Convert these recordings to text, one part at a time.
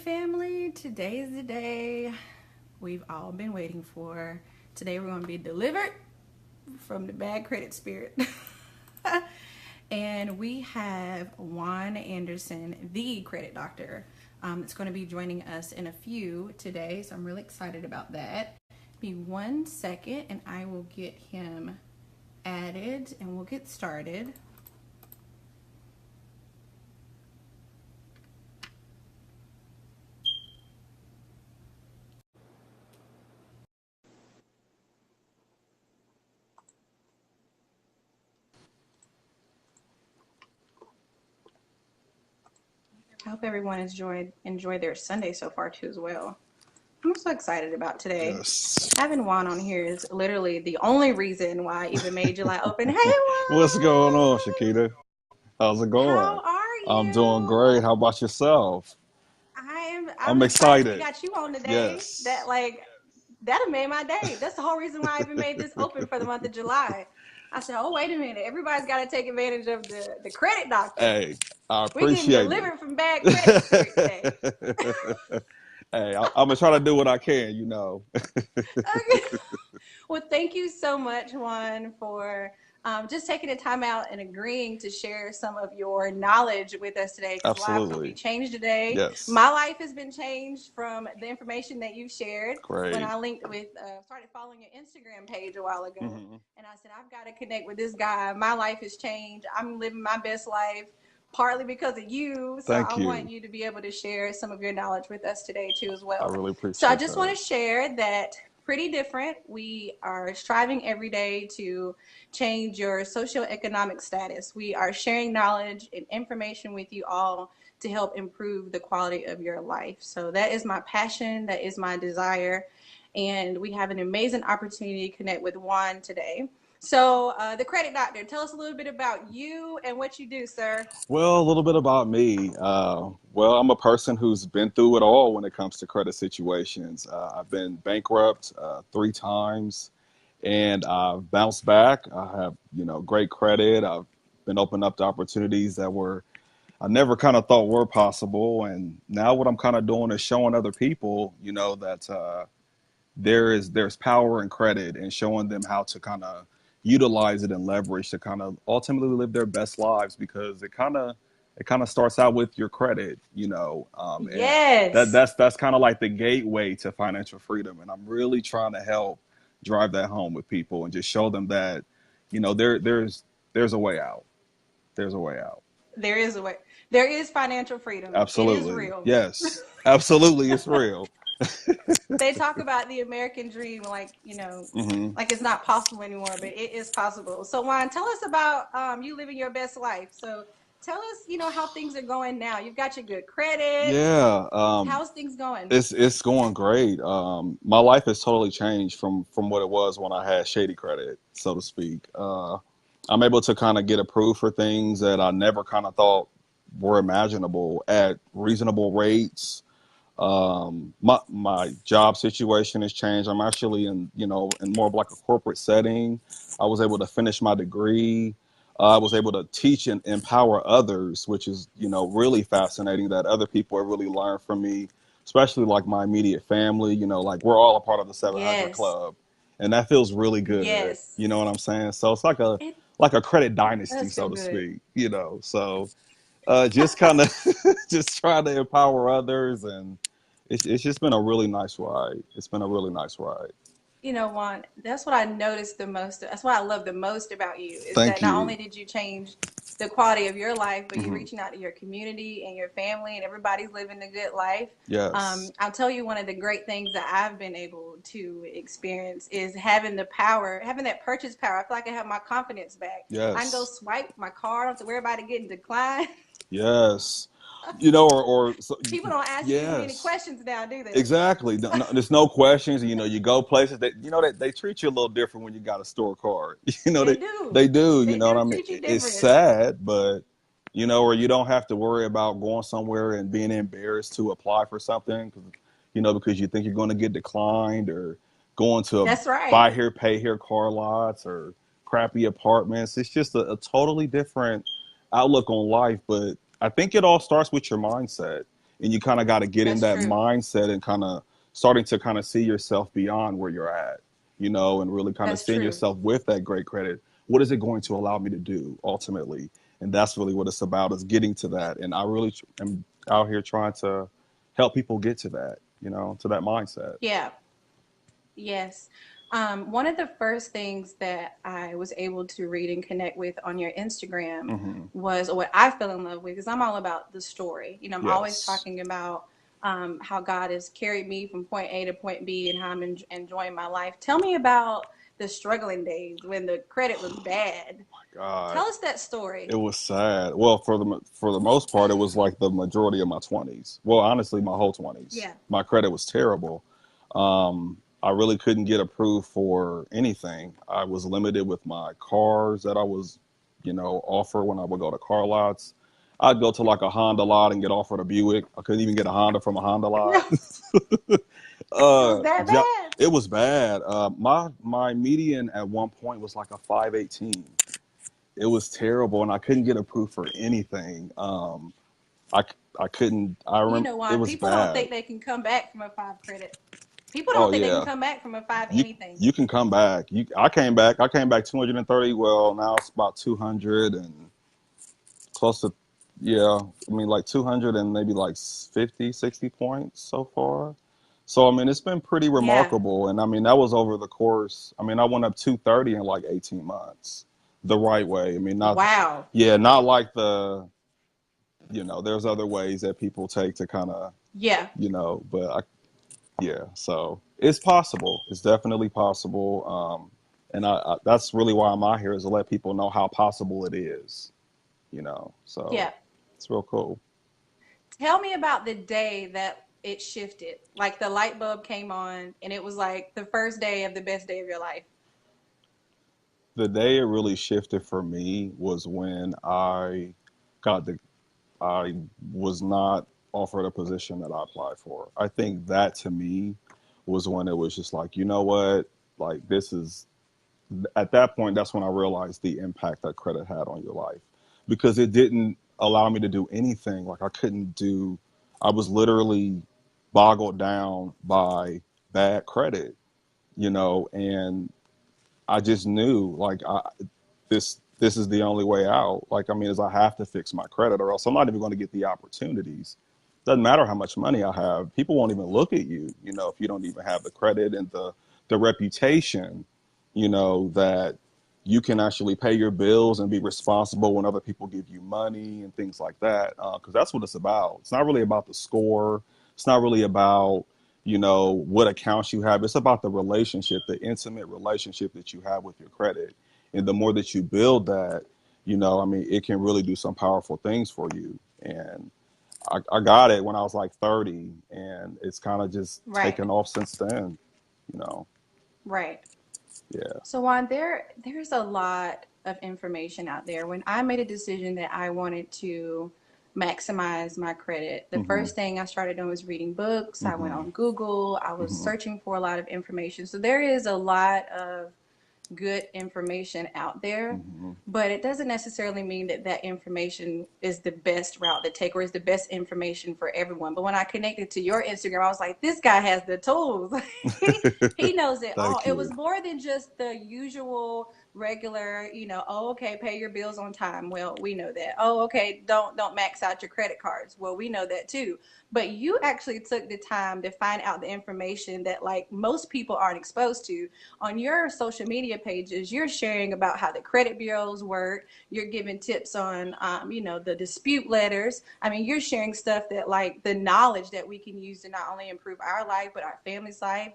family. Today is the day we've all been waiting for. Today we're going to be delivered from the bad credit spirit. And we have Juan Anderson, the credit doctor. That's going to be joining us in a few today. So I'm really excited about that. Be 1 second and I will get him added and we'll get started. I hope everyone has enjoyed their Sunday so far too as well. I'm so excited about today. Yes. Having Juan on here is literally the only reason why I even made July open. Hey What's going on, Juan! Chaketa? How's it going? How are I'm doing great. you? How about yourself? I'm I'm excited we excited. got you on today. Yes. That have made my day. That's the whole reason why I even made this open for the month of July. I said, oh wait a minute, everybody's got to take advantage of the credit doctor. Hey, I We're getting appreciate it. delivered from bad credit spirit today. Hey, I'm gonna try to do what I can. Okay. Well, thank you so much, Juan, for just taking the time out and agreeing to share some of your knowledge with us today because lives will be Absolutely. changed today. Yes. My life has been changed from the information that you shared when Great. I linked with, started following your Instagram page a while ago. Hmm. And I said, I've got to connect with this guy. My life has changed. I'm living my best life. Partly because of you. So I Thank want you. you to be able to share some of your knowledge with us today, too, as I well. really So I appreciate just want that. to share that pretty different. We are striving every day to change your socioeconomic status. We are sharing knowledge and information with you all to help improve the quality of your life. So that is my passion, that is my desire. And we have an amazing opportunity to connect with Juan today. So, the credit doctor, tell us a little bit about you and what you do, sir. Well, a little bit about me. Well, I'm a person who's been through it all when it comes to credit situations. I've been bankrupt 3 times, and I've bounced back. I have, great credit. I've been opened up to opportunities that were I never kind of thought were possible, and now what I'm kind of doing is showing other people, that there's power in credit, and showing them how to kind of utilize it and leverage to kind of ultimately live their best lives, because it kind of starts out with your credit, and Yes. that's kind of like the gateway to financial freedom. And I'm really trying to help drive that home with people and just show them that, there's a way out. There's a way out. There is a way. There is financial freedom. It is Absolutely. real. Yes. Absolutely. It's real. They talk about the American dream like, Hmm. like it's not possible anymore, but it is possible. So, Juan, tell us about you living your best life. So, tell us, how things are going now. You've got your good credit. Yeah. How's things going? It's going great. My life has totally changed from what it was when I had shady credit, so to speak. I'm able to kind of get approved for things that I never kind of thought were imaginable at reasonable rates. My job situation has changed. I'm actually in more of like a corporate setting. I was able to finish my degree. I was able to teach and empower others, which is really fascinating, that other people have really learned from me, especially like my immediate family. Like we're all a part of the 700 Yes. Club, and that feels really good. Yes. You know what I'm saying? So it's like a It like a credit dynasty, does feel so to good. speak. So just kind of just trying to empower others, and it's just been a really nice ride. It's been a really nice ride. Juan, that's what I noticed the most. That's what I love the most about you is that Thank not you. only did you change the quality of your life, but you're Hmm. reaching out to your community and your family, and everybody's living a good life. Yes. I'll tell you one of the great things that I've been able to experience is having the power, having that purchase power. I feel like I have my confidence back. I can go Yes. swipe my card. I don't have to worry about it getting declined. Yes. Or so, People don't ask you as many yes. questions now, do they? Exactly. There's no questions. You go places that they treat you a little different when you got a store card. They They do. they do. You They know what do I mean? treat you It's different. sad, but or you don't have to worry about going somewhere and being embarrassed to apply for something, because you think you're going to get declined, or going to a That's right. buy here pay here car lots, or crappy apartments. It's just a totally different outlook on life. But I think it all starts with your mindset. And you kind of got to get in That's that true. mindset and kind of starting to kind of see yourself beyond where you're at, and really kind of That's seeing true. yourself with that great credit. What is it going to allow me to do ultimately? And that's really what it's about, is getting to that. And I really am out here trying to help people get to that, to that mindset. Yeah. Yes. One of the first things that I was able to read and connect with on your Instagram Hmm. was what I fell in love with, because I'm all about the story. I'm always Yes. talking about how God has carried me from point A to point B and how I'm enjoying my life. Tell me about the struggling days when the credit was bad. God, Tell us that story. it was sad. Well, for the most part, it was like the majority of my 20s. Well, honestly, my whole 20s. Yeah. My credit was terrible. I really couldn't get approved for anything. I was limited with my cars that I was, offered when I would go to car lots. I'd go to like a Honda lot and get offered a Buick. I couldn't even get a Honda from a Honda lot. No, it was that Jo- bad. it was bad. My median at one point was like a 518. It was terrible, and I couldn't get approved for anything. I I couldn't. I remember it Juan, was people don't bad. think they can come back from a five credit. People Oh don't think they can yeah, come back from a five you anything. you can come back. I came back. I came back 230. Well, now it's about 200 and close to, yeah. I mean, like 200 and maybe like 50, 60 points so far. So I mean, it's been pretty Yeah. remarkable, and I mean that was over the course. I mean, I went up 230 in like 18 months, the right way. I mean, not, Wow. yeah, not like there's other ways that people take to kind of, Yeah. but yeah, so it's possible. It's definitely possible. And that's really why I'm out here, is to let people know how possible it is. So Yeah. it's real cool. Tell me about the day that it shifted. Like the light bulb came on and it was like the first day of the best day of your life. The day it really shifted for me was when got the, I was not offered a position that I applied for. I think that to me was when it was just like, you know what? Like this is at that point, that's when I realized the impact that credit had on your life, because it didn't allow me to do anything. Like I couldn't do, I was literally boggled down by bad credit, and I just knew like this is the only way out. Like, I mean, is I have to fix my credit, or else I'm not even going to get the opportunities. Doesn't matter how much money I have. People won't even look at you, if you don't even have the credit and the reputation, that you can actually pay your bills and be responsible when other people give you money and things like that. Because that's what it's about. It's not really about the score. It's not really about, what accounts you have. It's about the relationship, the intimate relationship that you have with your credit. And the more that you build that, I mean, it can really do some powerful things for you. And I got it when I was like 30, and it's kind of just Right. taken off since then, you know. Right. Yeah. So Juan, there's a lot of information out there. When I made a decision that I wanted to maximize my credit, the Hmm. first thing I started doing was reading books. I went Hmm. on Google. I was Hmm. searching for a lot of information. So there is a lot of good information out there, Hmm. but it doesn't necessarily mean that that information is the best route to take or is the best information for everyone. But when I connected to your Instagram, I was like, this guy has the tools. he knows it all. Thank It was you. more than just the usual regular, oh, okay, pay your bills on time. Well, we know that. Oh, okay, don't max out your credit cards. Well, we know that too. But you actually took the time to find out the information that like most people aren't exposed to. On your social media pages, you're sharing about how the credit bureaus work. You're giving tips on, the dispute letters. I mean, you're sharing stuff that like the knowledge that we can use to not only improve our life, but our family's life.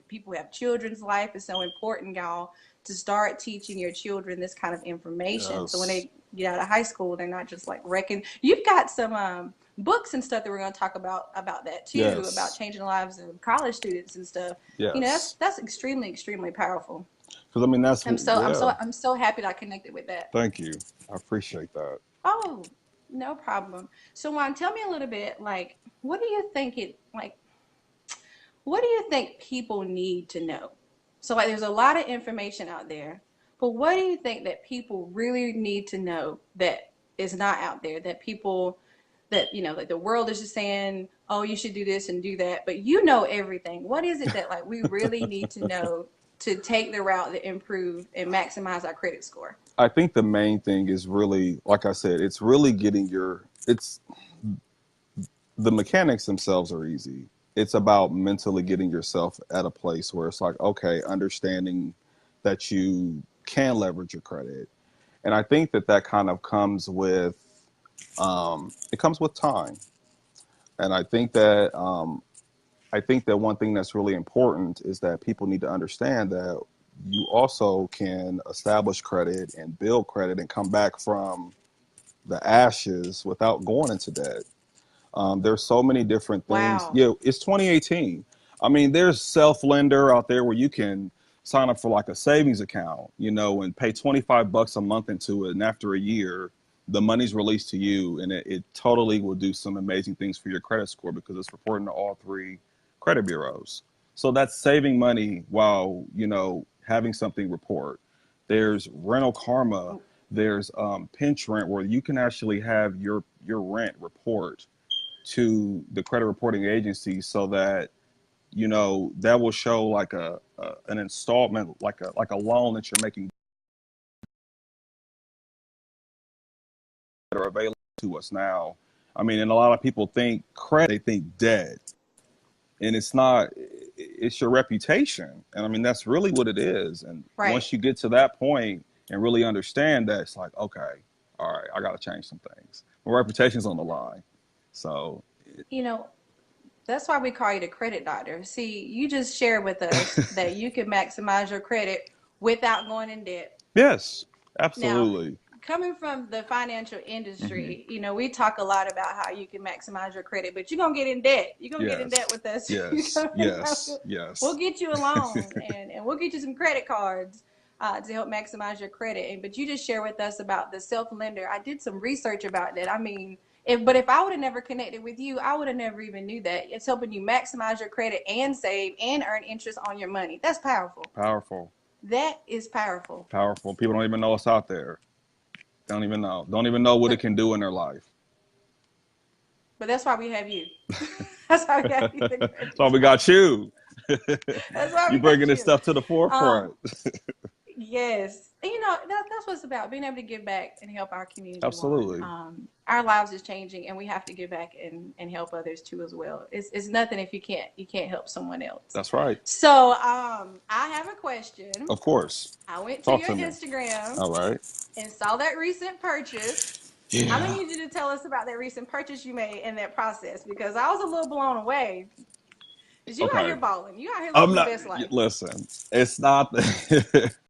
People who have children's life is so important, y'all, to start teaching your children this kind of information. So when Yes. they get out of high school, they're not just like wrecking. You've got some books and stuff that we're going to talk about that too, about Yes. changing the lives of college students and stuff. That's Yes. extremely powerful. Because I mean, yeah. I'm so happy that I connected with that. Thank you. I appreciate that. Oh, no problem. So Juan, tell me a little bit like what do you think it like what do you think people need to know? So like there's a lot of information out there, but what do you think that people really need to know that is not out there, that that, like the world is just saying, oh, you should do this and do that, but you know everything. What is it that like we really need to know to take the route that improve and maximize our credit score? I think the main thing is really, like I said, it's really getting it's the mechanics themselves are easy. It's about mentally getting yourself at a place where it's like, okay, understanding that you can leverage your credit. And I think that that kind of comes with, it comes with time. And I think that one thing that's really important is that people need to understand that you also can establish credit and build credit and come back from the ashes without going into debt. There's so many different things. Wow. Yeah, it's 2018. I mean, there's self lender out there where you can sign up for like a savings account, and pay 25 bucks a month into it, and after a year, the money's released to you, and it totally will do some amazing things for your credit score because it's reporting to all three credit bureaus. So that's saving money while having something report. There's rental karma. There's pinch rent where you can actually have your rent report to the credit reporting agency so that that will show like an installment, like a loan that you're making that are available to us now. I mean, and a lot of people think credit, they think debt, and it's not. It's your reputation, and I mean that's really what it is. And Right. once you get to that point and really understand that, it's like, okay, all right, I got to change some things. My reputation's on the line, so. You know, that's why we call you the credit doctor. See, you just shared with us that you can maximize your credit without going in debt. Yes, Now, absolutely. coming from the financial Hmm. industry, we talk a lot about how you can maximize your credit, but you're gonna get in debt. You're gonna get in debt Yes, with us. yes, yes, We'll yes. get you a loan, and we'll get you some credit cards to help maximize your credit. But you just share with us about the self lender. I did some research about that. I mean, if I would have never connected with you, I would have never even knew that. It's helping you maximize your credit and save and earn interest on your money. That's powerful. Powerful, That is powerful. powerful. People don't even know it's out there. Don't even know. Don't even know what it But can do in their life. but that's why we have you. That's why we have you, the So credit we got doctor. you. That's why You we got bringing this you. stuff to the Um, forefront. yes, and that's what it's about, being able to give back and help our community. One, Absolutely. our lives is changing, and we have to give back and help others too as well. It's nothing if you can't help someone else. That's right. So I have a question. Of course. I went to Talk your to me. Instagram All right. and saw that recent purchase. I'm gonna Yeah. need you to tell us about that recent purchase you made and that process, because I was a little blown away. Cause you out Okay. here balling, you out here I'm living your not. best life. Listen, it's not.